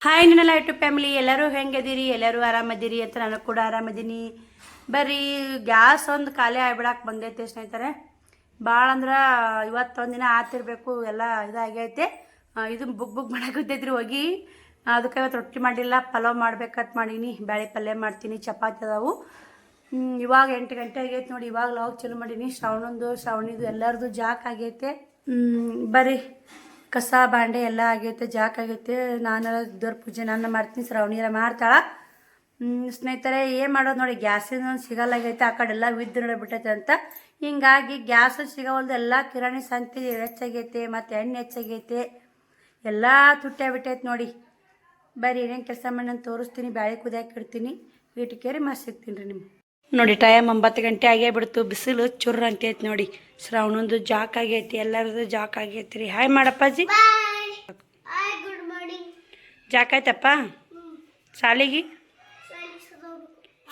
Hi ನನ್ನ YouTube family ಎಲ್ಲರೂ ಹೆಂಗದಿರಿ, ಎಲ್ಲರೂ ಆರಾಮದಿರಿ ಅಂತ ನಾನು ಕೂಡ ಆರಾಮದೀನಿ. ಬರೀ ಗ್ಯಾಸ್ ಒಂದು ಖಾಲಿ ಆಗ್ಬಿಡಕ್ಕೆ ಬಂದೈತೆ ಸ್ನೇಹಿತರೆ. ಭಾಳ ಅಂದ್ರೆ ಇವತ್ತೊಂದು ದಿನ ಆತಿರ್ಬೇಕು, ಎಲ್ಲ ಇದಾಗೈತೆ. ಇದು ಬುಕ್ ಮಾಡಾಕತ್ತೈತ್ರಿ ಹೋಗಿ. ಅದಕ್ಕೆ ಇವತ್ತು ರೊಟ್ಟಿ ಮಾಡಿಲ್ಲ, ಪಲಾವ್ ಮಾಡ್ಬೇಕಂತ ಮಾಡೀನಿ. ಬೇಳೆ ಪಲ್ಯ ಮಾಡ್ತೀನಿ, ಚಪಾತಿ ಅದಾವು. ಇವಾಗ 8 ಗಂಟೆ ಆಗೈತೆ ನೋಡಿ. ಇವಾಗ ಲಾಗ್ ಚಲೋ ಮಾಡೀನಿ. ಶ್ರಾವಣಿದು ಎಲ್ಲರದು ಜಾಕ್ ಆಗೈತೆ. ಬರ್ರಿ ಕಸ ಬಾಂಡೆ ಎಲ್ಲ ಆಗೈತೆ, ಜಾಕ್ ಆಗೈತೆ. ನಾನು ದೇವ್ರ ಪೂಜೆ ನಾನು ಮಾಡ್ತೀನಿ, ಶ್ರಾವಣಿಯರ ಮಾಡ್ತಾಳೆ. ಸ್ನೇಹಿತರೆ ಏನು ಮಾಡೋದು ನೋಡಿ, ಗ್ಯಾಸಿನ ಸಿಗಲ್ಲಾಗೈತೆ. ಆ ಕಡೆ ಎಲ್ಲ ವಿದ್ದು ನೋಡಿಬಿಟ್ಟೈತೆ ಅಂತ. ಹಿಂಗಾಗಿ ಗ್ಯಾಸ್ ಸಿಗೋವಲ್ದು. ಎಲ್ಲ ಕಿರಾಣಿ ಸಂತೆ ಹೆಚ್ಚಾಗೈತೆ, ಮತ್ತು ಎಣ್ಣೆ ಹೆಚ್ಚಾಗೈತೆ, ಎಲ್ಲ ತುಟ್ಟಾಗ್ಬಿಟ್ಟೈತೆ ನೋಡಿ. ಬರೀ ಏನೇನು ಕೆಲಸ ಮಾಡಿ ನಾನು ತೋರಿಸ್ತೀನಿ. ಬ್ಯಾಳೆ ಕುದಿಯಾಕೆ ಇಡ್ತೀನಿ, ಇಟ್ಕೇರಿ ಮತ್ತೆ ಸಿಗ್ತೀನಿ ರೀ ನಿಮ್ಗೆ. ನೋಡಿ ಟೈಮ್ 9 ಗಂಟೆ ಆಗೇ ಬಿಡ್ತು. ಬಿಸಿಲು ಚುರ್ರ ಅಂತೈತಿ ನೋಡಿ. ಶ್ರಾವಣಂದು ಜಾಕ್ ಆಗೈತಿ, ಎಲ್ಲರದು ಜಾಕ್ ಆಗೈತಿ ರೀ. ಹಾಯ್ ಮಾಡಪ್ಪಾಜಿ. ಜಾಕ್ ಆಯ್ತಪ್ಪ. ಶಾಲಿಗೆ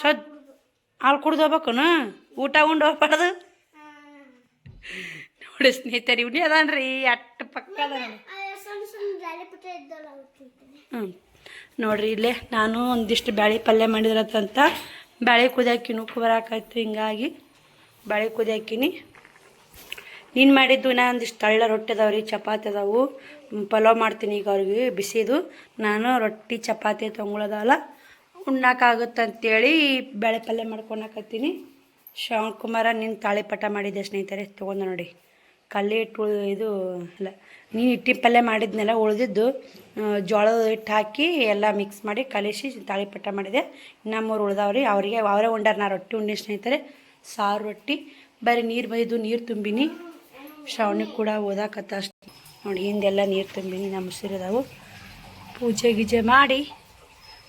ಸದ್ ಹಾಲು ಕುಡ್ದು ಹೋಗ್ಬೇಕನು, ಊಟ ಉಂಡು ಹೋಗ್ಬಾರ್ದು ನೋಡಿ. ಸ್ನೇಹಿತರೆ ಇವ್ನಿ ಅದಾನ್ರಿ, ಅಟ್ಟ ಪಕ್ಕ ಅದ ನೋಡಿ. ನೋಡ್ರಿ ಇಲ್ಲೇ ನಾನು ಒಂದಿಷ್ಟು ಬ್ಯಾಳೆ ಪಲ್ಯ ಮಾಡಿದ್ರತ್ತಂತ ಬ್ಯಾಳೆ ಕುದಿಯಾಕಿನೂ ಬರಾಕೈತಿ. ಹಿಂಗಾಗಿ ಬ್ಯಾಳೆ ಕುದಿಯಾಕಿನಿ. ನೀನು ಮಾಡಿದ್ದು ನಾ ಒಂದಿಷ್ಟು ತಳ್ಳ ರೊಟ್ಟಿ ಅದಾವ್ರಿ, ಚಪಾತಿ ಅದಾವು. ಪಲಾವ್ ಮಾಡ್ತೀನಿ ಈಗ ಅವ್ರಿಗೆ ಬಿಸಿದು. ನಾನು ರೊಟ್ಟಿ ಚಪಾತಿ ತೊಗೊಳೋದಲ್ಲ, ಉಣ್ಣಕ್ಕಾಗುತ್ತಂತೇಳಿ ಬ್ಯಾಳೆ ಪಲ್ಯ ಮಾಡ್ಕೊಳಕತ್ತೀನಿ. ಶ್ರಾವಣ ಕುಮಾರ ನೀನು ತಾಳಿಪಟ ಮಾಡಿದ್ದೆ ಸ್ನೇಹಿತರೆ, ತೊಗೊಂಡು ನೋಡಿ. ಕಲ್ಲಿ ಹಿಟ್ಟು ಇದು ಅಲ್ಲ, ನೀನು ಹಿಟ್ಟಿನ ಪಲ್ಯ ಮಾಡಿದ್ನೆಲ್ಲ ಉಳಿದಿದ್ದು ಜೋಳದ ಹಿಟ್ಟು ಹಾಕಿ ಎಲ್ಲ ಮಿಕ್ಸ್ ಮಾಡಿ ಕಲಿಸಿ ತಾಳಿಪಟ ಮಾಡಿದೆ. ಇನ್ನು 3 ಉಳ್ದಾವ್ರಿ, ಅವರೇ ಉಂಡಾರ. ನಾ ರೊಟ್ಟಿ ಉಂಡಿ ಸ್ನೇಹಿತರೆ, ಸಾರು ರೊಟ್ಟಿ. ಬರೀ ನೀರು ಬೈದು ನೀರು ತುಂಬಿನಿ. ಶ್ರಾವಣಿ ಕೂಡ ಓದಾಕತ್ತ ಅಷ್ಟು ನೋಡಿ. ಹಿಂದೆಲ್ಲ ನೀರು ತುಂಬಿನಿ, ನಮ್ಮ ಮುಸಿರಿದಾವು. ಪೂಜೆ ಗೀಜೆ ಮಾಡಿ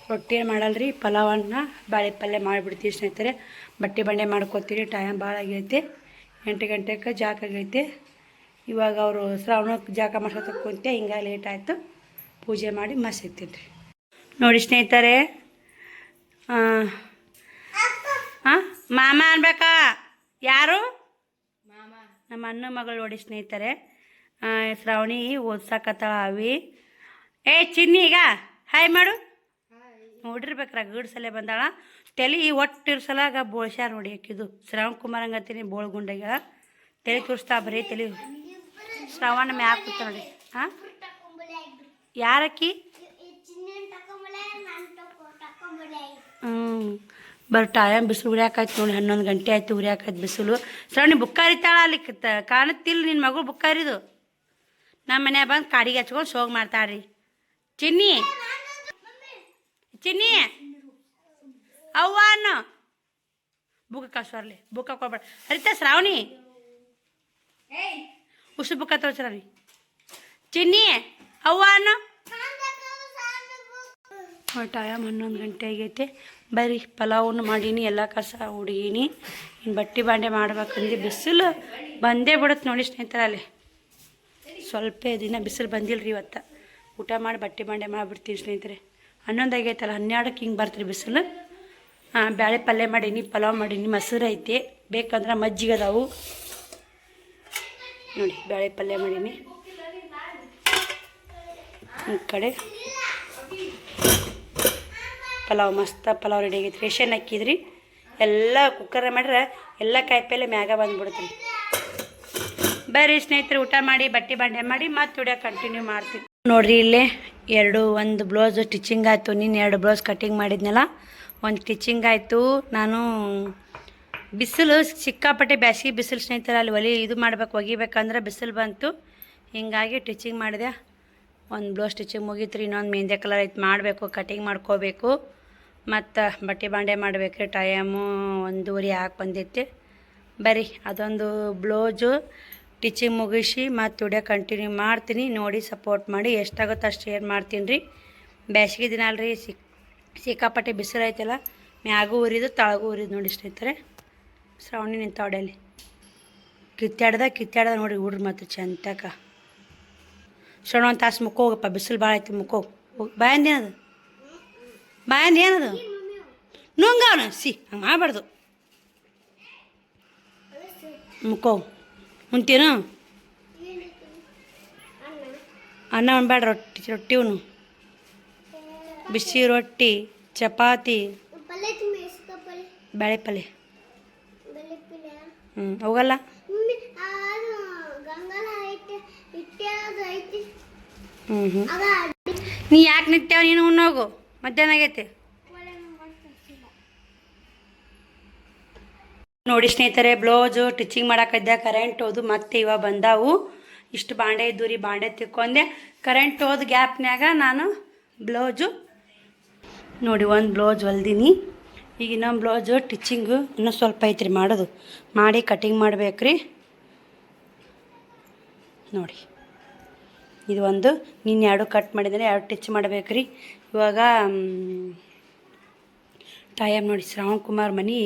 ರೊಟ್ಟಿ ಏನು ಮಾಡಲ್ರಿ, ಪಲಾವನ್ನ ಬ್ಯಾಳೆ ಪಲ್ಯ ಮಾಡಿಬಿಡ್ತೀವಿ ಸ್ನೇಹಿತರೆ. ಬಟ್ಟೆ ಬಂಡೆ ಮಾಡ್ಕೊತೀರಿ. ಟೈಮ್ ಭಾಳ ಆಗೈತೆ, 8 ಗಂಟೆಗೆ ಜಾಕ್ ಆಗೈತೆ. ಇವಾಗ ಅವರು ಶ್ರಾವಣಕ್ಕೆ ಜಾಕ ಮಾಡ್ಸೋತಕ್ಕೆ ಕುಂತೆ, ಹಿಂಗೆ ಲೇಟ್ ಆಯಿತು. ಪೂಜೆ ಮಾಡಿ ಮತ್ತೆ ಸಿಗ್ತೀನಿ ರೀ ನೋಡಿ ಸ್ನೇಹಿತರೆ. ಹಾಂ ಮಾಮ ಅನ್ಬೇಕಾ? ಯಾರು? ನಮ್ಮ ಅಣ್ಣ ಮಗಳು ನೋಡಿ ಸ್ನೇಹಿತರೆ. ಶ್ರಾವಣಿ ಓದ್ಸಾಕತ್ತಾಳ ಅವಿ. ಚಿನ್ನಿ ಈಗ ಹಾಯ್ ಮಾಡು. ನೋಡಿರ್ಬೇಕ್ರ ಗೀಡ್ ಸಲ ಬಂದಾಳ. ತಲೆ ಒಟ್ಟಿರ್ಸಲಾಗ ಬೋಳ್ಸ್ಯಾರ ನೋಡಿ. ಆಕಿದು ಶ್ರಾವಣ ಕುಮಾರ್ ಹಂಗತ್ತೀನಿ, ಬೋಳ್ಗುಂಡಾಗ್ಯಾಳ. ತಲೆ ತೋರಿಸ್ತಾ ಬರೀ ತಲೆ. ಶ್ರಾವಣ ಮ್ಯಾಕ್ ಕೂತ ನೋಡಿ. ಹಾಂ ಯಾರಕ್ಕಿ? ಬರ್ ಟೈಮ್ ಬಿಸಿಲು ಉರಿಯಾಕಾಯ್ತು ನೋಡಿ. 11 ಗಂಟೆ ಆಯ್ತು, ಉರಿಯಾಕಾಯ್ತು ಬಿಸಿಲು. ಶ್ರಾವಣಿ ಬುಕ್ಕ ಹರಿತಾಳ. ಅಲ್ಲಿ ಕಾಣುತ್ತಿಲ್ಲ ನಿನ್ನ ಮಗಳು ಬುಕ್ಕ ಹರಿದು. ನಮ್ಮ ಮನ್ಯಾಗ ಬಂದು ಕಾಡಿಗೆ ಹಚ್ಕೊಂಡು ಶೋಗ್ ಮಾಡ್ತಾಳ್ರಿ. ಚಿನ್ನಿ ಚಿನ್ನಿ ಅವ್ವ ಅನ್ನೋ ಬುಕ್ಕ ಕಳ್ಸೋರ್ಲಿ. ಬುಕ್ಕ ಕೊಡ್ಬೇಡ ಹರಿತಾ ಶ್ರಾವಣಿ. ಉಸು ಬುಕ್ಕ ತೋರಿಸ್ರಿ. ಚಿನ್ನಿ ಅವ್ವ ಅನ್ನೋ. ಟೈಮ್ 11 ಗಂಟೆ ಆಗೈತೆ. ಬರೀ ಪಲಾವನ್ನು ಮಾಡೀನಿ, ಎಲ್ಲ ಕಸ ಹುಡುಗೀನಿ. ಇನ್ನು ಬಟ್ಟೆ ಬಾಂಡೆ ಮಾಡ್ಬೇಕಂದ್ರೆ ಬಿಸಿಲು ಬಂದೇ ಬಿಡುತ್ತೆ ನೋಡಿ ಸ್ನೇಹಿತರೆ. ಅಲ್ಲಿ ಸ್ವಲ್ಪ ದಿನ ಬಿಸಿಲು ಬಂದಿಲ್ಲ ರೀ ಇವತ್ತು. ಊಟ ಮಾಡಿ ಬಟ್ಟೆ ಬಾಂಡೆ ಮಾಡಿಬಿಡ್ತೀವಿ ಸ್ನೇಹಿತರೆ. 11 ಆಗೈತಲ್ಲ, 12ಕ್ಕೆ ಹಿಂಗೆ ಬರ್ತೀರಿ ಬಿಸಿಲು. ಬ್ಯಾಳೆ ಪಲ್ಯ ಮಾಡೀನಿ, ಪಲಾವ್ ಮಾಡೀನಿ, ಮೊಸರು ಐತೆ, ಬೇಕಂದ್ರೆ ಮಜ್ಜಿಗೆ ಅದಾವು ನೋಡಿ. ಬ್ಯಾಳೆ ಪಲ್ಯ ಮಾಡೀನಿ. ಈ ಕಡೆ ಪಲಾವ್ ಮಸ್ತ ಪಲಾವ್ ರೆಡಿ ಆಗೈತೆ. ರೇಷನ್ ಹಾಕಿದ್ರಿ ಎಲ್ಲ ಕುಕ್ಕರ್ ಮಾಡಿದ್ರೆ ಎಲ್ಲ ಕಾಯಿಪಲ್ಲೆ ಮ್ಯಾಗ ಬಂದುಬಿಡ್ತೀರಿ. ಬರ್ರಿ ಸ್ನೇಹಿತರೆ, ಊಟ ಮಾಡಿ ಬಟ್ಟೆ ಬಾಂಡೆ ಮಾಡಿ ಮತ್ತೆ ವಿಡಿಯೋ ಕಂಟಿನ್ಯೂ ಮಾಡ್ತೀನಿ ನೋಡ್ರಿ. ಇಲ್ಲೇ ಒಂದು ಬ್ಲೌಸ್ ಸ್ಟಿಚಿಂಗ್ ಆಯಿತು. ನೀನು 2 ಬ್ಲೌಸ್ ಕಟ್ಟಿಂಗ್ ಮಾಡಿದ್ನಲ್ಲ, ಒಂದು ಸ್ಟಿಚಿಂಗ್ ಆಯಿತು. ನಾನು ಬಿಸಿಲು ಸಿಕ್ಕಾಪಟ್ಟೆ ಬ್ಯಾಸಿಗೆ ಬಿಸಿಲು ಸ್ನೇಹಿತರೆ. ಅಲ್ಲಿ ಇದು ಮಾಡ್ಬೇಕು, ಒಗಿಬೇಕಂದ್ರೆ ಬಿಸಿಲು ಬಂತು. ಹೀಗಾಗಿ ಸ್ಟಿಚಿಂಗ್ ಮಾಡಿದೆ. ಒಂದು ಬ್ಲೌಸ್ ಸ್ಟಿಚಿಂಗ್ ಮುಗೀತು. ಇನ್ನೊಂದು ಮೆಹಂದಿ ಕಲರ್ ಐತೆ, ಮಾಡಬೇಕು, ಕಟಿಂಗ್ ಮಾಡ್ಕೋಬೇಕು. ಮತ್ತು ಬಟ್ಟೆ ಬಾಂಡೆ ಮಾಡಬೇಕು. ಟೈಮು 1:30 ಆಗಿ ಬಂದೈತೆ. ಬರೀ ಅದೊಂದು ಬ್ಲೌಸು ಸ್ಟಿಚಿಂಗ್ ಮುಗಿಸಿ ಮತ್ತು ವಿಡಿಯೋ ಕಂಟಿನ್ಯೂ ಮಾಡ್ತೀನಿ. ನೋಡಿ ಸಪೋರ್ಟ್ ಮಾಡಿ. ಎಷ್ಟಾಗುತ್ತೋ ಅಷ್ಟು ಶೇರ್ ಮಾಡ್ತೀನಿ ರೀ. ಬೇಸಿಗೆ ದಿನ ಅಲ್ರಿ, ಸಿಕ್ಕಾಪಟ್ಟೆ ಬಿಸಿಲು ಐತಲ್ಲ, ಮ್ಯಾಗೂ ಉರಿದು ತಳಗೂ ಉರಿದು ನೋಡಿ ಸ್ನೇಹಿತರೆ. ಶ್ರಾವಣಿ ನಿಂತವಡೆಯಲ್ಲಿ ಕಿತ್ತಾಡ್ದ ನೋಡಿ ಹುಡ್ರು ಮತ್ತು ಚಂತಕ. ಶ್ರವಣ ಒಂದು ತಾಸು ಮುಕ್ಕ ಹೋಗಪ್ಪ, ಬಿಸಿಲು ಭಾಳ ಐತಿ. ಮುಕ್ಕ ಹೋಗಿ. ಬಾಯಂದು ಏನದು? ಬಾಯಂದು ಏನದು? ನುಂಗವನು ಹಂಗೆ ಮಾಡಬಾರ್ದು. ಮುಕ್ಕೋ ಉಂಟೇನು? ಅನ್ನ ಉಣ್ಬೇಡ, ರೊಟ್ಟಿ ಉಣ್ಣು. ಬಿಸಿ ರೊಟ್ಟಿ ಚಪಾತಿ ಬೇಳೆ ಪಲ್ಯ ಹೋಗಲ್ಲ ನೀ ಯಾಕೆ ನಿಂತೇವ ನೀನು ಉಣ್ಣೋಗು ಮಧ್ಯಾಹ್ನ ಆಗೈತಿ ನೋಡಿ ಸ್ನೇಹಿತರೆ ಬ್ಲೌಸು ಸ್ಟಿಚಿಂಗ್ ಮಾಡೋಕಿದ್ದೆ ಕರೆಂಟ್ ಹೋದು ಮತ್ತೆ ಇವಾಗ ಬಂದಾವು ಇಷ್ಟು ಬಾಂಡೆ ಇದ್ದು ರೀ ಬಾಂಡೆ ತಿಕ್ಕೊಂಡೆ ಕರೆಂಟ್ ಹೋದ ಗ್ಯಾಪ್ನ್ಯಾಗ ನಾನು ಬ್ಲೌಸು ನೋಡಿ ಒಂದು ಬ್ಲೌಸ್ ಹೊಲ್ದೀನಿ ಈಗ ಇನ್ನೊಂದು ಬ್ಲೌಸು ಸ್ಟಿಚಿಂಗು ಇನ್ನೂ ಸ್ವಲ್ಪ ಐತ್ರಿ ಮಾಡೋದು ಮಾಡಿ ಕಟಿಂಗ್ ಮಾಡ್ಬೇಕ್ರಿ ನೋಡಿ ಇದು ಒಂದು ನೀನು ಎರಡು ಕಟ್ ಮಾಡಿದರೆ ಎರಡು ಸ್ಟಿಚ್ ಮಾಡ್ಬೇಕ್ರಿ ಇವಾಗ ಟೈಮ್ ನೋಡಿ ಶ್ರಾವಣ್ ಕುಮಾರ್ ಮನೆ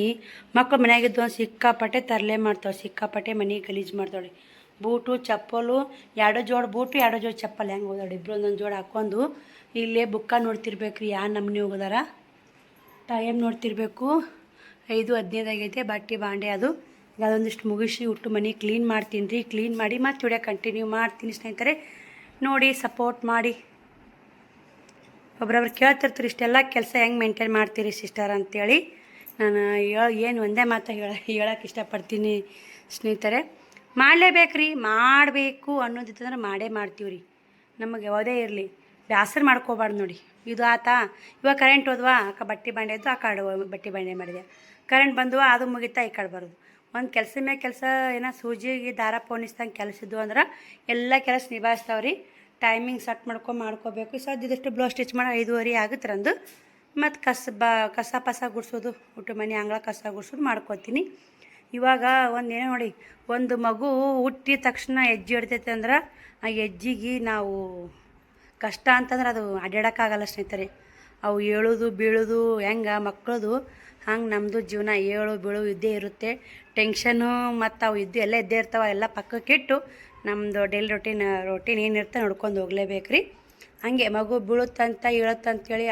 ಮಕ್ಕಳು ಮನೆಯಾಗಿದ್ದು ಒಂದು ಸಿಕ್ಕಾಪಟ್ಟೆ ತರಲೆ ಮಾಡ್ತಾವೆ ಸಿಕ್ಕಾಪಟ್ಟೆ ಮನೆ ಗಲೀಜು ಮಾಡ್ತಾವೆ ಬೂಟು ಚಪ್ಪಲು ಎರಡು ಜೋಡು ಬೂಟು ಎರಡು ಜೋಡು ಚಪ್ಪಲ್ ಹೆಂಗೆ ಹೋದಾಳೆ ಇಬ್ಬರು ಒಂದೊಂದು ಜೋಡು ಹಾಕ್ಕೊಂಡು ಇಲ್ಲೇ ಬುಕ್ಕ ನೋಡ್ತಿರ್ಬೇಕ್ರಿ ಯಾವ ನಮ್ಮನೆ ಹೋಗೋದಾರ ಟೈಮ್ ನೋಡ್ತಿರ್ಬೇಕು 5:15 ಆಗೈತೆ ಬಟ್ಟೆ ಬಾಂಡೆ ಅದು ಅದೊಂದಿಷ್ಟು ಮುಗಿಸಿ ಉಟ್ಟು ಮನೆ ಕ್ಲೀನ್ ಮಾಡ್ತೀನಿ ರೀ ಕ್ಲೀನ್ ಮಾಡಿ ಮತ್ತೆ ವಿಡಿಯೋ ಕಂಟಿನ್ಯೂ ಮಾಡ್ತೀನಿ ಸ್ನೇಹಿತರೆ ನೋಡಿ ಸಪೋರ್ಟ್ ಮಾಡಿ ಒಬ್ರೊಬ್ರು ಕೇಳ್ತಿರ್ತೀರಿ ಇಷ್ಟೆಲ್ಲ ಕೆಲಸ ಹೆಂಗೆ ಮೇಂಟೈನ್ ಮಾಡ್ತೀರಿ ಸಿಸ್ಟರ್ ಅಂತೇಳಿ ನಾನು ಏನು ಒಂದೇ ಮಾತು ಹೇಳೋಕೆ ಇಷ್ಟಪಡ್ತೀನಿ ಸ್ನೇಹಿತರೆ ಮಾಡಲೇಬೇಕ್ರಿ ಮಾಡಬೇಕು ಅನ್ನೋದಿತ್ತಂದ್ರೆ ಮಾಡೇ ಮಾಡ್ತೀವಿ ರೀ ನಮಗೆ ಯಾವುದೇ ಇರಲಿ ಬೇಸರ ಮಾಡ್ಕೋಬಾರ್ದು ನೋಡಿ ಇದು ಆತಾ ಇವಾಗ ಕರೆಂಟ್ ಹೋದ್ವಾ ಅಕ್ಕ ಬಟ್ಟೆ ಬಾಂಡೆ ಇದ್ದು ಆ ಕಡೆ ಬಟ್ಟೆ ಬಾಂಡೆ ಮಾಡಿದೆ ಕರೆಂಟ್ ಬಂದ್ವಾ ಅದು ಮುಗಿತಾ ಈ ಕಡೆ ಬರೋದು ಒಂದು ಕೆಲಸ ಮೇಲೆ ಕೆಲಸ ಏನೋ ಸೂಜಿಗೆ ದಾರ ಪೋಣಿಸ್ದಂಗೆ ಕೆಲಸ ಇದ್ವು ಅಂದ್ರೆ ಎಲ್ಲ ಕೆಲಸ ನಿಭಾಯಿಸ್ತಾವ್ರಿ ಟೈಮಿಂಗ್ ಸೆಟ್ ಮಾಡ್ಕೋಬೇಕು ಸದ್ಯದಷ್ಟು ಬ್ಲೌಸ್ ಸ್ಟಿಚ್ ಮಾಡಿ 5:30 ಆಗುತ್ತೆ ರಂದು ಮತ್ತು ಕಸ ಪಸ ಗುಡಿಸೋದು ಊಟ ಮನೆ ಅಂಗಳ ಕಸ ಗುಡಿಸೋದು ಮಾಡ್ಕೋತೀನಿ ಇವಾಗ ಒಂದೇನೋ ನೋಡಿ ಒಂದು ಮಗು ಹುಟ್ಟಿದ ತಕ್ಷಣ ಹೆಜ್ಜೆ ಇಡ್ತೈತೆ ಅಂದ್ರೆ ಆ ಹೆಜ್ಜಿಗೆ ನಾವು ಕಷ್ಟ ಅಂತಂದ್ರೆ ಅದು ಅಡ್ಡಾಡೋಕ್ಕಾಗಲ್ಲ ಸ್ನೇಹಿತರೆ ಅವು ಏಳೋದು ಬೀಳೋದು ಹೆಂಗೆ ಮಕ್ಕಳದು ಹಂಗೆ ನಮ್ಮದು ಜೀವನ ಏಳು ಬೀಳು ಇದ್ದೇ ಇರುತ್ತೆ ಟೆನ್ಷನು ಮತ್ತು ಅವು ಎಲ್ಲ ಇದ್ದೇ ಇರ್ತಾವೆ ಎಲ್ಲ ಪಕ್ಕಕ್ಕಿಟ್ಟು ನಮ್ಮದು ಡೈಲಿ ರೊಟೀನ್ ಏನಿರುತ್ತೆ ನೋಡ್ಕೊಂಡು ಹೋಗ್ಲೇಬೇಕು ರೀ ಹಾಗೆ ಮಗು ಬೀಳುತ್ತಂತ ಹೇಳುತ್ತಂತೇಳಿ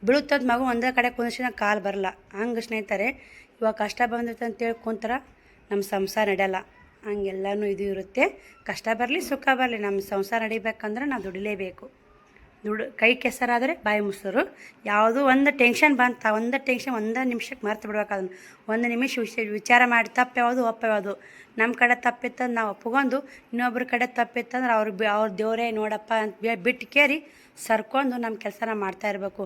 ಬೀಳುತ್ತಂತ ಮಗು ಒಂದೇ ಕಡೆ ಕುಂದಿಸಿದ ಕಾಲು ಬರಲ್ಲ ಹಂಗೆ ಸ್ನೇಹಿತರೆ ಇವಾಗ ಕಷ್ಟ ಬಂದಿರುತ್ತೆ ಅಂತೇಳಿ ಕುಂತರ ನಮ್ಮ ಸಂಸಾರ ನಡೆಯಲ್ಲ ಹಂಗೆಲ್ಲನೂ ಇದು ಇರುತ್ತೆ ಕಷ್ಟ ಬರಲಿ ಸುಖ ಬರಲಿ ನಮ್ಮ ಸಂಸಾರ ನಡಿಬೇಕಂದ್ರೆ ನಾವು ದುಡಿಲೇಬೇಕು ಕೈ ಕೆಸರಾದರೆ ಬಾಯಿ ಮುಸರು ಯಾವುದೋ ಒಂದು ಟೆನ್ಷನ್ ಬಂತ ಒಂದು ಟೆನ್ಷನ್ ಒಂದು ನಿಮಿಷಕ್ಕೆ ಮರ್ತು ಬಿಡ್ಬೇಕು ಅದನ್ನು ಒಂದು ನಿಮಿಷ ವಿಚಾರ ಮಾಡಿ ತಪ್ಪು ಯಾವುದು ಒಪ್ಪ ಯಾವುದು ನಮ್ಮ ಕಡೆ ತಪ್ಪಿತ್ತಂದ್ರೆ ನಾವು ಒಪ್ಕೊಂಡು ಇನ್ನೊಬ್ರ ಕಡೆ ತಪ್ಪಿತ್ತಂದ್ರೆ ಅವ್ರ ದೇವರೇ ನೋಡಪ್ಪ ಅಂತ ಬಿಟ್ಟು ಕೇರಿ ಸರ್ಕೊಂಡು ನಮ್ಮ ಕೆಲಸನ ಮಾಡ್ತಾ ಇರಬೇಕು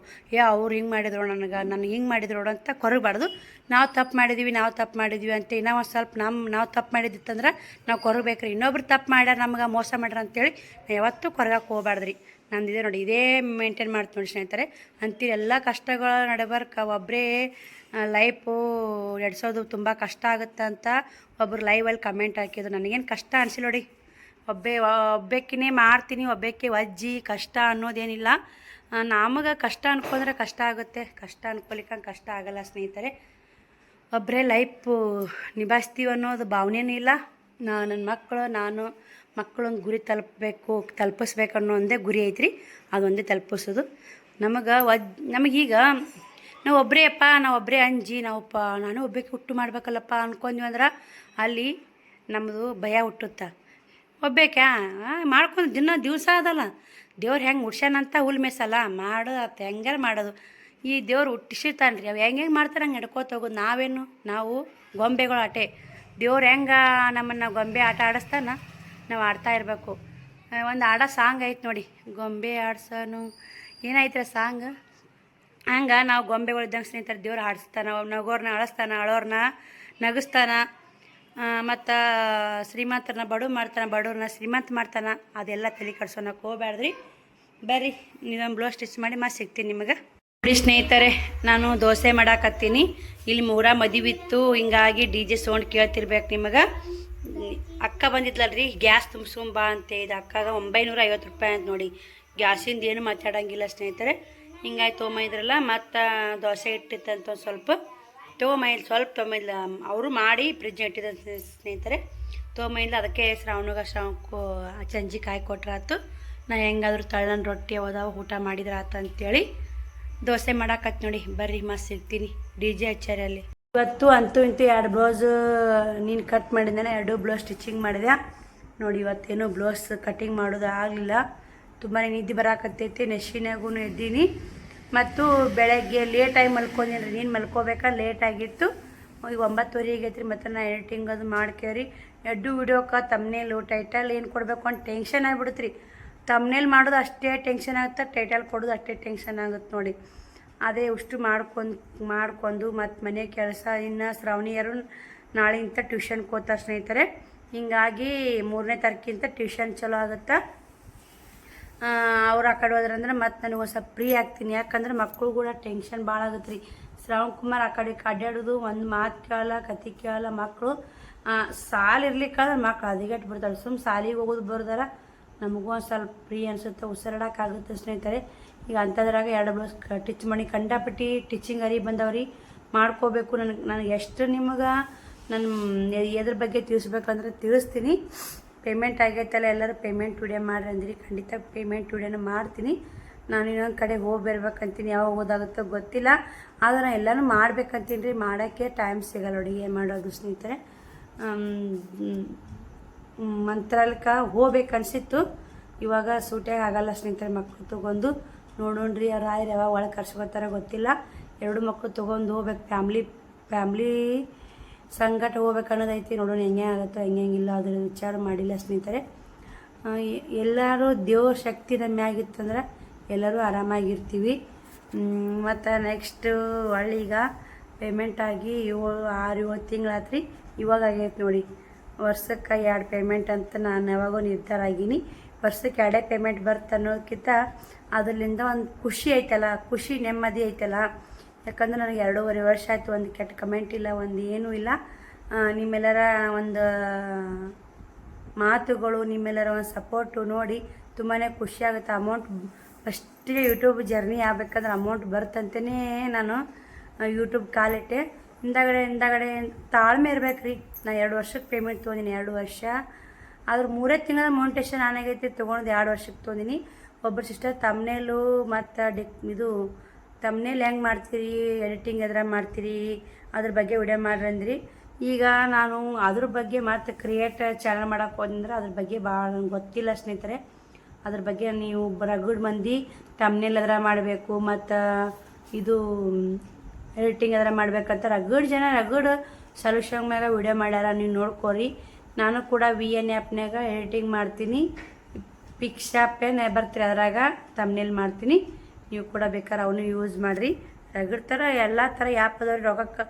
ಅವ್ರು ಹಿಂಗೆ ಮಾಡಿದ್ರು ನನಗೆ ಹಿಂಗೆ ಮಾಡಿದ್ರು ಅಂತ ಕೊರಗಬಾರ್ದು ನಾವು ತಪ್ಪು ಮಾಡಿದ್ವಿ ಅಂತ ಇನ್ನೂ ಒಂದು ಸ್ವಲ್ಪ ನಾವು ತಪ್ಪು ಮಾಡಿದ್ದಿತ್ತಂದ್ರೆ ನಾವು ಕೊರಗಬೇಕ್ರಿ ಇನ್ನೊಬ್ರು ತಪ್ಪು ಮಾಡ್ಯಾರ ನಮ್ಗೆ ಮೋಸ ಮಾಡ್ಯಾರ ಅಂತೇಳಿ ಯಾವತ್ತೂ ಕೊರಗಕ್ಕೆ ಹೋಗ್ಬಾರ್ದ್ರಿ ನಂದಿದೆ ನೋಡಿ ಇದೇ ಮೇಂಟೈನ್ ಮಾಡ್ತೀನಿ ನೋಡಿ ಸ್ನೇಹಿತರೆ ಅಂತೀರಿ ಎಲ್ಲ ಕಷ್ಟಗಳ ನಡಬರ್ಕ ಒಬ್ಬರೇ ಲೈಫು ನಡೆಸೋದು ತುಂಬ ಕಷ್ಟ ಆಗುತ್ತೆ ಅಂತ ಒಬ್ಬರು ಲೈವಲ್ಲಿ ಕಮೆಂಟ್ ಹಾಕಿದ್ರು ನನಗೇನು ಕಷ್ಟ ಅನಿಸಿಲ್ಲ ನೋಡಿ ಒಬ್ಬಾಕಿನೇ ಮಾಡ್ತೀನಿ ಒಬ್ಬಾಕಿ ಅಜ್ಜಿ ಕಷ್ಟ ಅನ್ನೋದೇನಿಲ್ಲ ನಮಗೆ ಕಷ್ಟ ಅನ್ಕೊಂಡ್ರೆ ಕಷ್ಟ ಆಗುತ್ತೆ ಕಷ್ಟ ಅನ್ಕೊಲಿಕ್ಕೆ ಕಷ್ಟ ಆಗಲ್ಲ ಸ್ನೇಹಿತರೆ ಒಬ್ಬರೇ ಲೈಫು ನಿಭಾಯಿಸ್ತೀವಿ ಅನ್ನೋದು ಭಾವನೆಯೂ ಇಲ್ಲ ನನ್ನ ಮಕ್ಕಳೊಂದು ಗುರಿ ತಲುಪಿಸ್ಬೇಕು ಅನ್ನೋ ಒಂದೇ ಗುರಿ ಐತ್ರಿ ಅದೊಂದೇ ತಲುಪಿಸೋದು ನಮಗೀಗ ನಾವು ಒಬ್ಬರೇ ಅಂಜಿ ನಾನು ಒಬ್ಬಕ್ಕೆ ಹುಟ್ಟು ಮಾಡ್ಬೇಕಲ್ಲಪ್ಪ ಅಂದ್ಕೊಂಡ್ವಿ ಅಂದ್ರೆ ಅಲ್ಲಿ ನಮ್ಮದು ಭಯ ಹುಟ್ಟುತ್ತೆ ಒಬ್ಬೇಕ್ಯಾ ಮಾಡ್ಕೊಂಡು ದಿವಸ ಅದಲ್ಲ ದೇವ್ರು ಹೆಂಗೆ ಹುಡ್ಸ್ಯಾನಂತ ಹುಲ್ ಮೇಸಲ್ಲ ಮಾಡೋದು ಆತ ಹೆಂಗಾರ ಮಾಡೋದು ಈ ದೇವ್ರು ಹುಟ್ಟಿಸಿರ್ತಾನೆ ರೀ ಅವು ಹೆಂಗೆ ಮಾಡ್ತಾರೆ ಹಂಗೆ ನಡ್ಕೋತ ಹೋಗೋದು ನಾವು ಗೊಂಬೆಗಳು ಆಟೆ ದೇವ್ರು ಹೆಂಗೆ ನಮ್ಮನ್ನು ಗೊಂಬೆ ಆಟ ಆಡಿಸ್ತಾನ ನಾವು ಆಡ್ತಾ ಇರಬೇಕು ಒಂದು ಆಡೋ ಸಾಂಗ್ ಐತೆ ನೋಡಿ ಗೊಂಬೆ ಆಡ್ಸೋನು ಏನಾಯ್ತು ಸಾಂಗ್ ಹಂಗೆ ನಾವು ಗೊಂಬೆಗಳಿದ್ದಂಗೆ ಸ್ನೇಹಿತರೆ ದೇವ್ರು ಆಡಿಸ್ತಾನೆ ನಗೋರ್ನ ಆಡಿಸ್ತಾನೆ ಅಳೋರ್ನ ನಗಿಸ್ತಾನ ಮತ್ತು ಶ್ರೀಮಂತರನ್ನ ಬಡವ್ರನ್ನ ಶ್ರೀಮಂತ ಮಾಡ್ತಾನೆ ಅದೆಲ್ಲ ತಲೆ ಕಡ್ಸೋಣಕ್ಕೆ ಹೋಗ್ಬ್ಯಾಡ್ದ್ರಿ ಬರ್ರಿ ನೀವೊಂದು ಬ್ಲೌಸ್ ಸ್ಟಿಚ್ ಮಾಡಿ ಮತ್ತೆ ಸಿಗ್ತೀನಿ ನಿಮಗೆ ನೋಡಿ ಸ್ನೇಹಿತರೆ ನಾನು ದೋಸೆ ಮಾಡಾಕತ್ತೀನಿ ಇಲ್ಲಿ ಮದುವಿತ್ತು ಹಿಂಗಾಗಿ DJ ಸೌಂಡ್ ಕೇಳ್ತಿರ್ಬೇಕು ನಿಮಗೆ ಅಕ್ಕ ಬಂದಿದ್ಲಲ್ರಿ ಗ್ಯಾಸ್ ತುಂಬಿಸ್ಕೊಂಬಾ ಅಂತ ಇದು ಅಕ್ಕಾಗ 950 ರೂಪಾಯಿ ಅಂತ ನೋಡಿ ಗ್ಯಾಸಿಂದ ಏನು ಮಾತಾಡೋಂಗಿಲ್ಲ ಸ್ನೇಹಿತರೆ ಹಿಂಗಾಗಿ ತೊಗೊಂಬಂದಿದ್ರಲ್ಲ ಮತ್ತು ದೋಸೆ ಇಟ್ಟಿತ್ತಂತ ಒಂದು ಸ್ವಲ್ಪ ತೊಗೊಂಬಂದಿಲ್ಲ ಅವರು ಮಾಡಿ ಫ್ರಿಜ್ ಇಟ್ಟಿದ್ದ ಸ್ನೇಹಿತರೆ ತೊಗೊಂಬಂದಿಲ್ಲ ಅದಕ್ಕೆ ಶ್ರಾವಣಕ್ಕೂ ಚಂಜಿ ಕಾಯಿ ಕೊಟ್ರಾತು ನಾ ಹೆಂಗಾದ್ರೂ ತಳ್ಳನ ರೊಟ್ಟಿ ಯಾವ್ದಾವ ಊಟ ಮಾಡಿದ್ರೆ ಆತ ಅಂತೇಳಿ ದೋಸೆ ಮಾಡಾಕತ್ತು ನೋಡಿ ಬರ್ರಿ ಮಸ್ತ್ ಸಿಗ್ತೀನಿ DJ ಹಚ್ಚಾರಲ್ಲಿ ಇವತ್ತು ಅಂತೂ ಇಂತೂ 2 ಬ್ಲೌಸ್ ನೀನು ಕಟ್ ಮಾಡಿದ್ದಾನೆ 2 ಬ್ಲೌಸ್ ಸ್ಟಿಚಿಂಗ್ ಮಾಡಿದೆ ನೋಡಿ ಇವತ್ತೇನು ಬ್ಲೌಸ್ ಕಟ್ಟಿಂಗ್ ಮಾಡೋದು ಆಗಲಿಲ್ಲ ತುಂಬಾ ನಿದ್ದೆ ಬರಾಕತ್ತೈತಿ ನೆಶಿನಾಗೂ ಎದ್ದೀನಿ ಮತ್ತು ಬೆಳಗ್ಗೆ ಲೇಟಾಗಿ ಮಲ್ಕೊಂಡಿನಿ ನೀನು ಮಲ್ಕೋಬೇಕಾ ಲೇಟಾಗಿತ್ತು. ಈಗ 9:30 ಆಗೈತ್ರಿ. ಮತ್ತು ನಾನು ಎಡಿಟಿಂಗ್ ಅದು ಮಾಡ್ಕೇರಿ ಎಡ್ಡು ವಿಡಿಯೋಕ್ಕೆ ತಮ್ನೇಲು ಟೈಟಲ್ ಏನು ಕೊಡಬೇಕು ಅಂತ ಟೆನ್ಷನ್ ಆಗಿಬಿಡುತ್ತೆ. ತಮ್ನೇಲ್ ಮಾಡೋದು ಅಷ್ಟೇ ಟೆನ್ಷನ್ ಆಗುತ್ತೆ, ಟೈಟಲ್ ಕೊಡೋದು ಅಷ್ಟೇ ಟೆನ್ಷನ್ ಆಗುತ್ತೆ ನೋಡಿ. ಅದೇ ಅಷ್ಟು ಮಾಡ್ಕೊಂಡು ಮತ್ತು ಮನೆ ಕೆಲಸ. ಇನ್ನು ಶ್ರಾವಣಿಯರು ನಾಳೆಗಿಂತ ಟ್ಯೂಷನ್ಗೆ ಹೋಗ್ತಾರೆ ಸ್ನೇಹಿತರೆ. ಹೀಗಾಗಿ 3ನೇ ತಾರೀಕಿಂತ ಟ್ಯೂಷನ್ ಚಲೋ ಆಗುತ್ತೆ. ಅವ್ರು ಆ ಕಡೆ ಹೋದ್ರಂದ್ರೆ ಮತ್ತು ನನಗೆ ಒಂದು ಸ್ವಲ್ಪ ಫ್ರೀ ಆಗ್ತೀನಿ. ಯಾಕಂದ್ರೆ ಮಕ್ಕಳು ಕೂಡ ಟೆನ್ಷನ್ ಭಾಳ ಆಗುತ್ತೆ ರೀ. ಶ್ರಾವಣ್ ಕುಮಾರ್ ಆ ಕಡೆ ಅಡ್ಡಾಡೋದು, ಒಂದು ಮಾತು ಕೇಳಲ್ಲ, ಕತೆ ಕೇಳಲ್ಲ. ಮಕ್ಕಳು ಸಾಲ ಇರ್ಲಿಕ್ಕಾದ್ರೆ ಮಕ್ಳು ಅದಿಗಟ್ಟು ಬಿಡ್ತಾರೆ. ಸಾಲಿಗೆ ಹೋಗೋದು ಬರ್ದಾರ ನಮಗೂ ಒಂದು ಸ್ವಲ್ಪ ಫ್ರೀ ಅನಿಸುತ್ತೆ, ಉಸಿರಾಡೋಕ್ಕಾಗುತ್ತೆ ಸ್ನೇಹಿತರೆ. ಈಗ ಅಂಥದ್ರಾಗ 2 ಬ್ಲೌಸ್ ಟಿಚ್ ಮಾಡಿ ಕಂಡಾಪಟ್ಟಿ ಟಿಚಿಂಗ್ ಅರಿ ಬಂದವ್ರಿ ಮಾಡ್ಕೋಬೇಕು. ನನಗೆ ಎಷ್ಟು ನಿಮಗೆ ನನ್ನ ಎದ್ರ ಬಗ್ಗೆ ತಿಳಿಸ್ಬೇಕಂದ್ರೆ ತಿಳಿಸ್ತೀನಿ. ಪೇಮೆಂಟ್ ಆಗೈತಲ್ಲ, ಎಲ್ಲರೂ ಪೇಮೆಂಟ್ ವಿಡಿಯೋ ಮಾಡ್ರಿ ಅಂದಿರಿ. ಖಂಡಿತ ಪೇಮೆಂಟ್ ವಿಡಿಯೋನ ಮಾಡ್ತೀನಿ. ನಾನು ಇನ್ನೊಂದು ಕಡೆ ಹೋಗಿ ಬರ್ಬೇಕಂತೀನಿ. ಯಾವಾಗ ಓದಾಗುತ್ತೋ ಗೊತ್ತಿಲ್ಲ, ಆದರೆ ನಾನು ಎಲ್ಲನೂ ಮಾಡ್ಬೇಕಂತೀನಿ ರೀ. ಮಾಡೋಕ್ಕೆ ಟೈಮ್ ಸಿಗಲ್ಲ ನೋಡಿ ಏನು ಮಾಡೋದು ಸ್ನೇಹಿತರೆ. ಮಂತ್ರಾಲಯಕ್ಕೆ ಹೋಗ್ಬೇಕನ್ಸಿತ್ತು, ಇವಾಗ ಸೂಟ್ಯಾಗ ಆಗಲ್ಲ ಸ್ನೇಹಿತರೆ. ಮಕ್ಕಳು ತೊಗೊಂಡು ನೋಡೋಣ್ರಿ ರಾಯರು ಯಾವಾಗ ಒಳಗೆ ಕರ್ಸ್ಕೊತಾರ ಗೊತ್ತಿಲ್ಲ. 2 ಮಕ್ಕಳು ತೊಗೊಂಡು ಹೋಗ್ಬೇಕು, ಫ್ಯಾಮ್ಲಿ ಸಂಗಟ ಹೋಗ್ಬೇಕು ಅನ್ನೋದೈತಿ. ನೋಡೋಣ ಹೆಂಗೆ ಆಗುತ್ತೋ ಹೆಂಗಿಲ್ಲ ಅದ್ರ ವಿಚಾರ ಮಾಡಿಲ್ಲ ಸ್ನೇಹಿತರೆ. ಎಲ್ಲರೂ ದೇವ್ರ ಶಕ್ತಿ ನಮ್ಮ ಮ್ಯಾಗಿತ್ತಂದ್ರೆ ಎಲ್ಲರೂ ಆರಾಮಾಗಿರ್ತೀವಿ. ಮತ್ತು ನೆಕ್ಸ್ಟು ಈಗ ಪೇಮೆಂಟ್ ಆಗಿ 6-7 ತಿಂಗಳಾತ್ರಿ. ಇವಾಗ ಆಗೈತೆ ನೋಡಿ. ವರ್ಷಕ್ಕೆ 2 ಪೇಮೆಂಟ್ ಅಂತ ನಾನು ಯಾವಾಗೋ ನಿರ್ಧಾರ ಆಗೀನಿ. ವರ್ಷಕ್ಕೆ 2 ಪೇಮೆಂಟ್ ಬರುತ್ತೆ ಅನ್ನೋದಕ್ಕಿಂತ ಅದರಿಂದ ಒಂದು ಖುಷಿ ಐತಲ್ಲ, ಖುಷಿ ನೆಮ್ಮದಿ ಐತಲ್ಲ. ಯಾಕಂದ್ರೆ ನನಗೆ 2.5 ವರ್ಷ ಆಯಿತು, ಒಂದು ಕೆಟ್ಟ ಕಮೆಂಟ್ ಇಲ್ಲ, ಒಂದು ಏನೂ ಇಲ್ಲ. ನಿಮ್ಮೆಲ್ಲರ ಒಂದು ಮಾತುಗಳು, ನಿಮ್ಮೆಲ್ಲರ ಒಂದು ಸಪೋರ್ಟು ನೋಡಿ ತುಂಬಾ ಖುಷಿ ಆಗುತ್ತೆ. ಅಮೌಂಟ್ ಫಸ್ಟಿಗೆ ಯೂಟ್ಯೂಬ್ ಜರ್ನಿ ಆಗಬೇಕಂದ್ರೆ ಅಮೌಂಟ್ ಬರ್ತಂತೇ ನಾನು ಯೂಟ್ಯೂಬ್ ಕಾಲಿಟ್ಟೆ. ಹಿಂದಗಡೆ ತಾಳ್ಮೆ ಇರ್ಬೇಕು ರೀ. ನಾನು 2 ವರ್ಷಕ್ಕೆ ಪೇಮೆಂಟ್ ತೊಗೊಂಡಿನಿ, 2 ವರ್ಷ ಆದ್ರೆ 3 ತಿಂಗಳ ಮೌಂಟೇಶನ್ ಆನಾಗೈತಿ. ತೊಗೊಂಡು 2 ವರ್ಷಕ್ಕೆ ತೊಗೊಂಡಿನಿ. ಒಬ್ಬರು ಸಿಸ್ಟರ್ ತಮ್ನೇಲು ಮತ್ತು ಇದು ತಮ್ನೇಲ್ ಹೆಂಗೆ ಮಾಡ್ತೀರಿ, ಎಡಿಟಿಂಗ್ ಎದ್ರ ಮಾಡ್ತೀರಿ ಅದ್ರ ಬಗ್ಗೆ ವಿಡಿಯೋ ಮಾಡ್ರಂದ್ರಿ. ಈಗ ನಾನು ಅದ್ರ ಬಗ್ಗೆ ಮತ್ತು ಕ್ರಿಯೇಟ್ ಚಾನಲ್ ಮಾಡೋಕೆ ಹೋದಂದ್ರೆ ಅದ್ರ ಬಗ್ಗೆ ಭಾಳ ನನಗೆ ಗೊತ್ತಿಲ್ಲ ಸ್ನೇಹಿತರೆ. ಅದ್ರ ಬಗ್ಗೆ ನೀವು ರಗಡ್ ಮಂದಿ ತಮ್ನೇಲ್ ಎದ್ರ ಮಾಡಬೇಕು ಮತ್ತು ಇದು ಎಡಿಟಿಂಗ್ ಎದ್ರ ಮಾಡ್ಬೇಕಂತ ರಗಡ್ ಸೊಲ್ಯೂಷನ್ ಮ್ಯಾಗ ವಿಡಿಯೋ ಮಾಡ್ಯಾರ, ನೀವು ನೋಡ್ಕೋರಿ. ನಾನು ಕೂಡ VN ಆ್ಯಪ್ನಾಗ ಎಡಿಟಿಂಗ್ ಮಾಡ್ತೀನಿ. ಪಿಕ್ಸ್ ಆ್ಯಪೇ ಬರ್ತೀರಿ, ಅದ್ರಾಗ ತಮ್ನೇಲ್ ಮಾಡ್ತೀನಿ. ನೀವು ಕೂಡ ಬೇಕಾದ್ರೆ ಅವನು ಯೂಸ್ ಮಾಡಿರಿ. ರಗಡ್ ಥರ ಎಲ್ಲ ಥರ ಆ್ಯಪ್ ಅದಾವ್ರಿ. ರೊಕ್ಕಕ್ಕೆ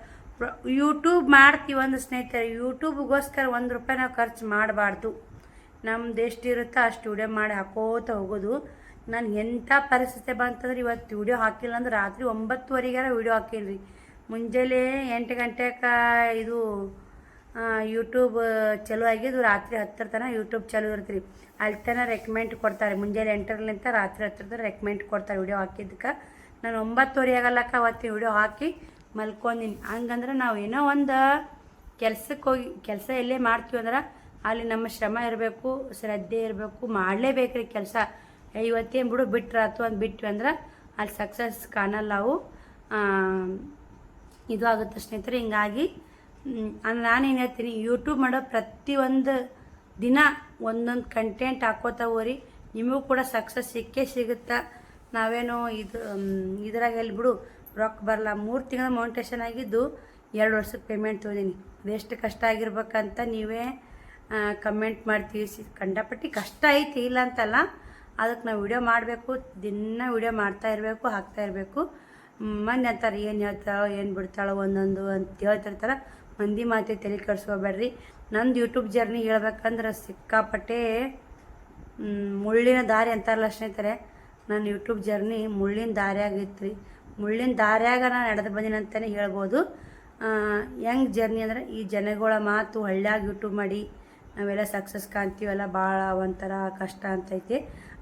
ಯೂಟ್ಯೂಬ್ ಮಾಡ್ತೀವಿ ಒಂದು ಸ್ನೇಹಿತರೆ. ಯೂಟ್ಯೂಬ್ಗೋಸ್ಕರ 1 ರೂಪಾಯಿ ನಾವು ಖರ್ಚು ಮಾಡಬಾರ್ದು. ನಮ್ದು ಎಷ್ಟು ಇರುತ್ತೋ ಅಷ್ಟು ವಿಡಿಯೋ ಮಾಡಿ ಹಾಕೋತ ಹೋಗೋದು. ನಾನು ಎಂಥ ಪರಿಸ್ಥಿತಿ ಬಂತಂದ್ರೆ ಇವತ್ತು ವಿಡಿಯೋ ಹಾಕಿಲ್ಲ ಅಂದ್ರೆ ರಾತ್ರಿ 9:30ಗಾರ ವಿಡಿಯೋ ಹಾಕಿಲ್ರಿ. ಮುಂಜಾನೆ 8 ಗಂಟೆಗೆ ಇದು ಯೂಟ್ಯೂಬ್ ಚಲೋ ಆಗಿದ್ದು ರಾತ್ರಿ 10 ತನಕ ಯೂಟ್ಯೂಬ್ ಚಲೋ ಇರ್ತೀರಿ. ಅಲ್ಲಿ ತನಕ ರೆಕಮೆಂಡ್ ಕೊಡ್ತಾರೆ. ಮುಂಜಾನೆ 8ರಿಂದ ರಾತ್ರಿ 10 ತನಕ ರೆಕಮೆಂಡ್ ಕೊಡ್ತಾರೆ ವಿಡಿಯೋ ಹಾಕಿದ್ದಕ್ಕೆ. ನಾನು 9:30 ಆಗಲ್ಲಕ್ಕ ಅವತ್ತಿನ ವಿಡಿಯೋ ಹಾಕಿ ಮಲ್ಕೊಂಡಿನಿ. ಹಂಗಂದ್ರೆ ನಾವು ಏನೋ ಒಂದು ಕೆಲಸಕ್ಕೆ ಹೋಗಿ ಕೆಲಸ ಎಲ್ಲೇ ಮಾಡ್ತೀವಿ ಅಂದ್ರೆ ಅಲ್ಲಿ ನಮ್ಮ ಶ್ರಮ ಇರಬೇಕು, ಶ್ರದ್ಧೆ ಇರಬೇಕು, ಮಾಡಲೇಬೇಕು ರೀ ಕೆಲಸ. ಇವತ್ತೇನು ಬಿಡು ಬಿಟ್ರಾತು ಅಂತ ಬಿಟ್ವಿ ಅಂದ್ರೆ ಅಲ್ಲಿ ಸಕ್ಸಸ್ ಕಾಣಲ್ಲ. ನಾವು ಇದು ಆಗುತ್ತೆ ಸ್ನೇಹಿತರೆ. ಹಿಂಗಾಗಿ ನಾನೇನು ಹೇಳ್ತೀನಿ, ಯೂಟ್ಯೂಬ್ ಮಾಡೋ ಪ್ರತಿಯೊಂದು ದಿನ ಒಂದೊಂದು ಕಂಟೆಂಟ್ ಹಾಕೋತಾ ಹೋರಿ, ನಿಮಗೂ ಕೂಡ ಸಕ್ಸಸ್ ಸಿಗುತ್ತೆ. ನಾವೇನೋ ಇದ್ರಾಗ ಎಲ್ಲಿ ಬಿಡು ರೊಕ್ಕ ಬರಲ್ಲ. 3 ತಿಂಗಳ ಮೌಂಟೇಶನ್ ಆಗಿದ್ದು 2 ವರ್ಷಕ್ಕೆ ಪೇಮೆಂಟ್ ತೊಗೊಂಡಿನಿ. ಅದೆಷ್ಟು ಕಷ್ಟ ಆಗಿರ್ಬೇಕಂತ ನೀವೇ ಕಮೆಂಟ್ ಮಾಡ್ತೀವಿ. ಕಂಡಪಟ್ಟಿ ಕಷ್ಟ ಐತಿ, ಇಲ್ಲ ಅಂತಲ್ಲ. ಅದಕ್ಕೆ ನಾವು ವಿಡಿಯೋ ಮಾಡಬೇಕು, ದಿನ ವಿಡಿಯೋ ಮಾಡ್ತಾ ಇರಬೇಕು, ಹಾಕ್ತಾ ಇರಬೇಕು. ಮಂದಿ ಅಂತಾರೆ ಏನು ಹೇಳ್ತಾಳೋ ಏನು ಬಿಡ್ತಾಳೋ ಒಂದೊಂದು ಅಂತ ಹೇಳ್ತಿರ್ತಾರೆ. ಮಂದಿ ಮಾತೆ ತಲೆ ಕೆಡಿಸ್ಕೋಬೇಡ್ರಿ. ನಂದು ಯೂಟ್ಯೂಬ್ ಜರ್ನಿ ಹೇಳ್ಬೇಕಂದ್ರೆ ಸಿಕ್ಕಾಪಟ್ಟೆ ಮುಳ್ಳಿನ ದಾರಿ ಅಂತಾರಲ್ಲ ಸ್ನೇಹಿತರೆ. ನನ್ನ ಯೂಟ್ಯೂಬ್ ಜರ್ನಿ ಮುಳ್ಳಿನ ದಾರಿಯಾಗಿತ್ತು ರೀ. ಮುಳ್ಳಿನ ದಾರಿಯಾಗ ನಾನು ನಡೆದು ಬಂದಿನಿ ಅಂತಲೇ ಹೇಳ್ಬೋದು. ಹೆಂಗೆ ಜರ್ನಿ ಅಂದ್ರೆ ಈ ಜನಗಳ ಮಾತು ಹಳ್ಳ್ಯಾಗ ಯೂಟ್ಯೂಬ್ ಮಾಡಿ ನಾವೆಲ್ಲ ಸಕ್ಸಸ್ ಕಾಣ್ತೀವಲ್ಲ, ಭಾಳ ಒಂಥರ ಕಷ್ಟ ಅಂತೈತಿ.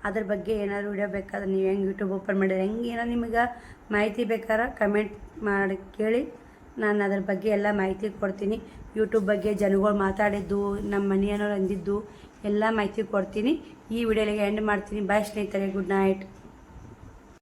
ಅದ್ರ ಬಗ್ಗೆ ಏನಾದ್ರು ವಿಡಿಯೋ ಬೇಕಾದ್ರೆ ನೀವು ಹೆಂಗೆ ಯೂಟ್ಯೂಬ್ ಓಪನ್ ಮಾಡಿದ್ರೆ ಹೆಂಗೆ ಏನೋ ನಿಮಗೆ ಮಾಹಿತಿ ಬೇಕಾದ್ರೆ ಕಮೆಂಟ್ ಮಾಡಿ ಕೇಳಿ, ನಾನು ಅದ್ರ ಬಗ್ಗೆ ಎಲ್ಲ ಮಾಹಿತಿ ಕೊಡ್ತೀನಿ. ಯೂಟ್ಯೂಬ್ ಬಗ್ಗೆ ಜನಗಳು ಮಾತಾಡಿದ್ದು, ನಮ್ಮ ಮನೆಯವ್ರು ಅಂದಿದ್ದು ಎಲ್ಲ ಮಾಹಿತಿ ಕೊಡ್ತೀನಿ. ಈ ವಿಡಿಯೋಲಿಗೆ ಎಂಡ್ ಮಾಡ್ತೀನಿ. ಬಾಯ್ ಸ್ನೇಹಿತರೆ, ಗುಡ್ ನೈಟ್.